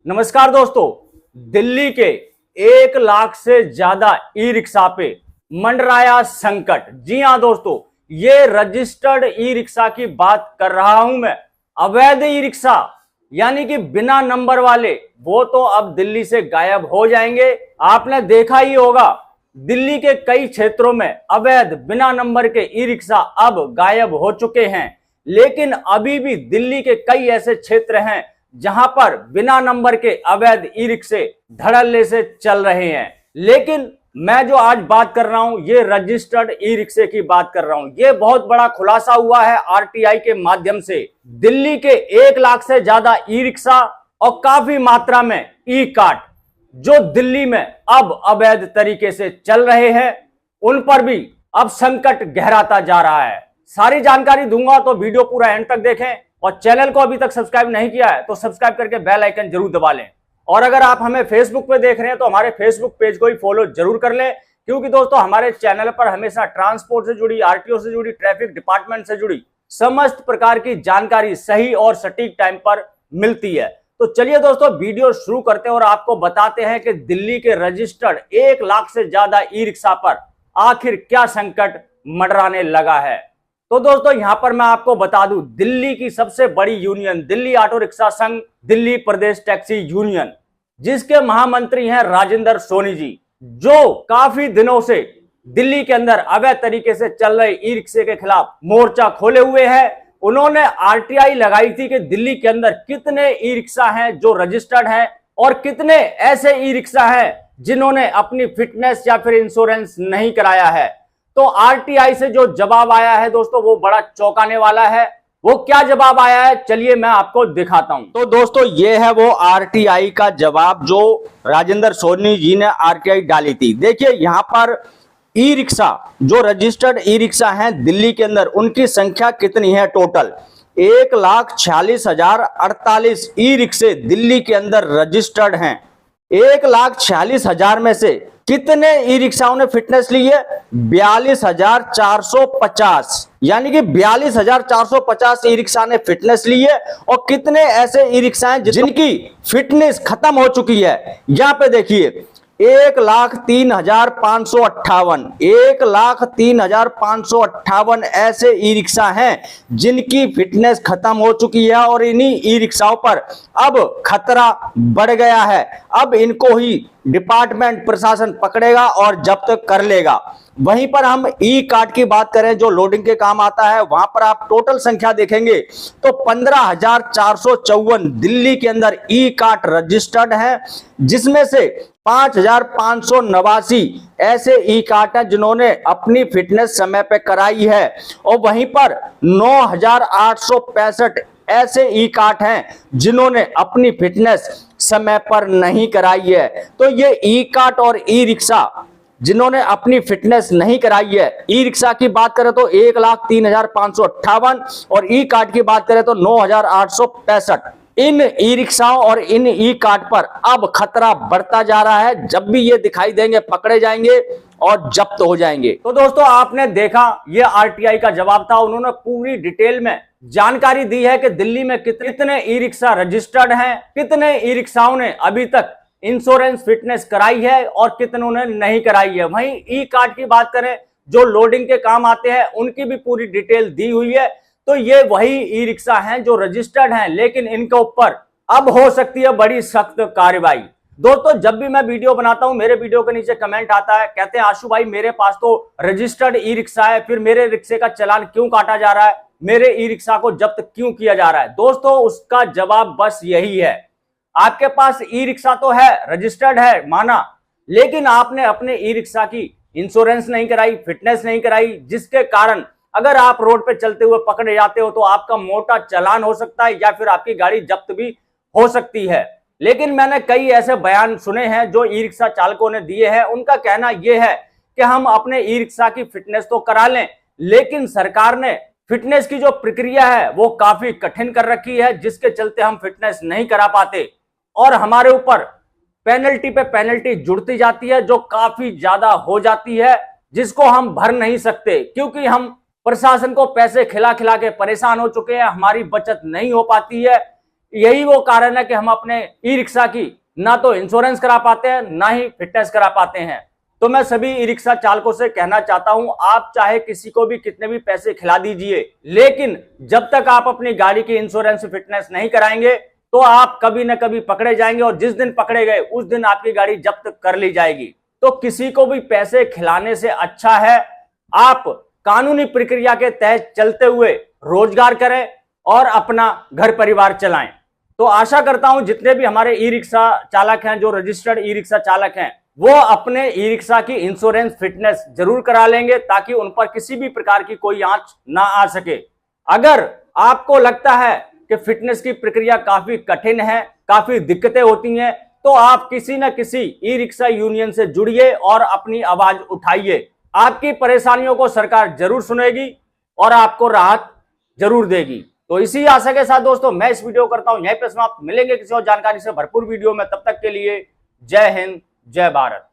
नमस्कार दोस्तों, दिल्ली के 1 लाख से ज्यादा ई रिक्शा पे मंडराया संकट। जी हां दोस्तों, ये रजिस्टर्ड ई रिक्शा की बात कर रहा हूं मैं। अवैध ई रिक्शा यानी कि बिना नंबर वाले, वो तो अब दिल्ली से गायब हो जाएंगे। आपने देखा ही होगा, दिल्ली के कई क्षेत्रों में अवैध बिना नंबर के ई रिक्शा अब गायब हो चुके हैं। लेकिन अभी भी दिल्ली के कई ऐसे क्षेत्र हैं जहां पर बिना नंबर के अवैध ई रिक्शे धड़ल्ले से चल रहे हैं। लेकिन मैं जो आज बात कर रहा हूं, ये रजिस्टर्ड ई रिक्शे की बात कर रहा हूं। ये बहुत बड़ा खुलासा हुआ है आरटीआई के माध्यम से। दिल्ली के 1 लाख से ज्यादा ई रिक्शा और काफी मात्रा में ई कार्ट जो दिल्ली में अब अवैध तरीके से चल रहे हैं, उन पर भी अब संकट गहराता जा रहा है। सारी जानकारी दूंगा, तो वीडियो पूरा एंड तक देखें। और चैनल को अभी तक सब्सक्राइब नहीं किया है तो सब्सक्राइब करके बेल आइकन जरूर दबा लें। और अगर आप हमें फेसबुक पे देख रहे हैं तो हमारे फेसबुक पेज को ही फॉलो जरूर कर लें, क्योंकि दोस्तों हमारे चैनल पर हमेशा ट्रांसपोर्ट से जुड़ी, आरटीओ से जुड़ी, ट्रैफिक डिपार्टमेंट से जुड़ी समस्त प्रकार की जानकारी सही और सटीक टाइम पर मिलती है। तो चलिए दोस्तों, वीडियो शुरू करते हैं और आपको बताते हैं कि दिल्ली के रजिस्टर्ड 1 लाख से ज्यादा ई रिक्शा पर आखिर क्या संकट मंडराने लगा है। तो दोस्तों यहां पर मैं आपको बता दूं, दिल्ली की सबसे बड़ी यूनियन दिल्ली ऑटो रिक्शा संघ, दिल्ली प्रदेश टैक्सी यूनियन, जिसके महामंत्री हैं राजेंद्र सोनी जी, जो काफी दिनों से दिल्ली के अंदर अवैध तरीके से चल रहे ई रिक्शे के खिलाफ मोर्चा खोले हुए हैं। उन्होंने आरटीआई लगाई थी कि दिल्ली के अंदर कितने ई रिक्शा हैं जो रजिस्टर्ड हैं और कितने ऐसे ई रिक्शा हैं जिन्होंने अपनी फिटनेस या फिर इंश्योरेंस नहीं कराया है। तो आरटीआई से जो जवाब आया है दोस्तों, वो बड़ा चौंकाने वाला है। वो क्या जवाब आया है, चलिए मैं आपको दिखाता हूं। तो दोस्तों ये है वो आरटीआई का जवाब जो राजेंद्र सोनी जी ने आरटीआई डाली थी। देखिए यहां पर ई रिक्शा जो रजिस्टर्ड ई रिक्शा हैं दिल्ली के अंदर, उनकी संख्या कितनी है टोटल? 1,46,048 ई रिक्शे दिल्ली के अंदर रजिस्टर्ड हैं। 1,46,000 में से कितने ई रिक्शाओं ने फिटनेस ली है? 42,450, यानी कि 42,450 ई रिक्शा ने फिटनेस ली है। और कितने ऐसे ई रिक्शा हैं जिनकी फिटनेस खत्म हो चुकी है? यहां पे देखिए 1,03,558, 1,03,558 ऐसे ई रिक्शा हैं जिनकी फिटनेस खत्म हो चुकी है और इन्हीं ई रिक्शाओं पर अब खतरा बढ़ गया है। अब इनको ही डिपार्टमेंट प्रशासन पकड़ेगा और जब्त कर लेगा। वहीं पर हम ई कार्ट की बात करें जो लोडिंग के काम आता है, वहां पर आप टोटल संख्या देखेंगे तो 15,454 दिल्ली के अंदर ई कार्ट रजिस्टर्ड है, जिसमें से 5,589 ऐसे ई कार्ट हैं जिन्होंने अपनी फिटनेस समय पे कराई है। और वहीं पर 9,865 ऐसे ई कार्ट हैं जिन्होंने अपनी फिटनेस समय पर नहीं कराई है। तो ये ई कार्ट और ई रिक्शा जिन्होंने अपनी फिटनेस नहीं कराई है, ई रिक्शा की बात करें तो 1,03,558 और ई कार्ट की बात करें तो 9,865। इन ई रिक्शाओं और इन ई कार्ट पर अब खतरा बढ़ता जा रहा है। जब भी ये दिखाई देंगे पकड़े जाएंगे और जब्त हो जाएंगे। तो दोस्तों आपने देखा, ये आरटीआई का जवाब था। उन्होंने पूरी डिटेल में जानकारी दी है कि दिल्ली में कितने ई रिक्शा रजिस्टर्ड हैं, कितने ई रिक्शाओं ने अभी तक इंश्योरेंस फिटनेस कराई है और कितनों ने नहीं कराई है। वहीं ई कार्ट की बात करें जो लोडिंग के काम आते हैं, उनकी भी पूरी डिटेल दी हुई है। तो ये वही ई रिक्शा हैं जो रजिस्टर्ड हैं, लेकिन इनके ऊपर अब हो सकती है बड़ी सख्त कार्रवाई। दोस्तों जब भी मैं वीडियो बनाता हूं, मेरे वीडियो के नीचे कमेंट आता है, कहते हैं आशु भाई मेरे पास तो रजिस्टर्ड ई रिक्शा है, फिर मेरे रिक्शे का चालान क्यों काटा जा रहा है, मेरे ई रिक्शा को जब्त क्यों किया जा रहा है। दोस्तों उसका जवाब बस यही है, आपके पास ई रिक्शा तो है, रजिस्टर्ड है माना, लेकिन आपने अपने ई रिक्शा की इंश्योरेंस नहीं कराई, फिटनेस नहीं कराई, जिसके कारण अगर आप रोड पे चलते हुए पकड़े जाते हो तो आपका मोटा चालान हो सकता है या फिर आपकी गाड़ी जब्त भी हो सकती है। लेकिन मैंने कई ऐसे बयान सुने हैं जो ई रिक्शा चालकों ने दिए हैं। उनका कहना यह है कि हम अपने ई रिक्शा की फिटनेस तो करा लें, लेकिन सरकार ने फिटनेस की जो प्रक्रिया है वो काफी कठिन कर रखी है, जिसके चलते हम फिटनेस नहीं करा पाते और हमारे ऊपर पेनल्टी पे पेनल्टी जुड़ती जाती है जो काफी ज्यादा हो जाती है, जिसको हम भर नहीं सकते, क्योंकि हम प्रशासन को पैसे खिला खिला के परेशान हो चुके हैं, हमारी बचत नहीं हो पाती है। यही वो कारण है कि हम अपने ई रिक्शा की ना तो इंश्योरेंस करा पाते हैं, ना ही फिटनेस करा पाते हैं। तो मैं सभी ई रिक्शा चालकों से कहना चाहता हूं, आप चाहे किसी को भी कितने भी पैसे खिला दीजिए, लेकिन जब तक आप अपनी गाड़ी की इंश्योरेंस फिटनेस नहीं कराएंगे तो आप कभी ना कभी पकड़े जाएंगे, और जिस दिन पकड़े गए उस दिन आपकी गाड़ी जब्त कर ली जाएगी। तो किसी को भी पैसे खिलाने से अच्छा है आप कानूनी प्रक्रिया के तहत चलते हुए रोजगार करें और अपना घर परिवार चलाएं। तो आशा करता हूं जितने भी हमारे ई रिक्शा चालक हैं, जो रजिस्टर्ड ई रिक्शा चालक हैं, वो अपने ई रिक्शा की इंश्योरेंस फिटनेस जरूर करा लेंगे, ताकि उन पर किसी भी प्रकार की कोई आंच ना आ सके। अगर आपको लगता है कि फिटनेस की प्रक्रिया काफी कठिन है, काफी दिक्कतें होती हैं, तो आप किसी न किसी ई रिक्शा यूनियन से जुड़िए और अपनी आवाज उठाइए। आपकी परेशानियों को सरकार जरूर सुनेगी और आपको राहत जरूर देगी। तो इसी आशा के साथ दोस्तों मैं इस वीडियो करता हूं यहीं पे समाप्त। मिलेंगे किसी और जानकारी से भरपूर वीडियो में, तब तक के लिए जय हिंद, जय भारत।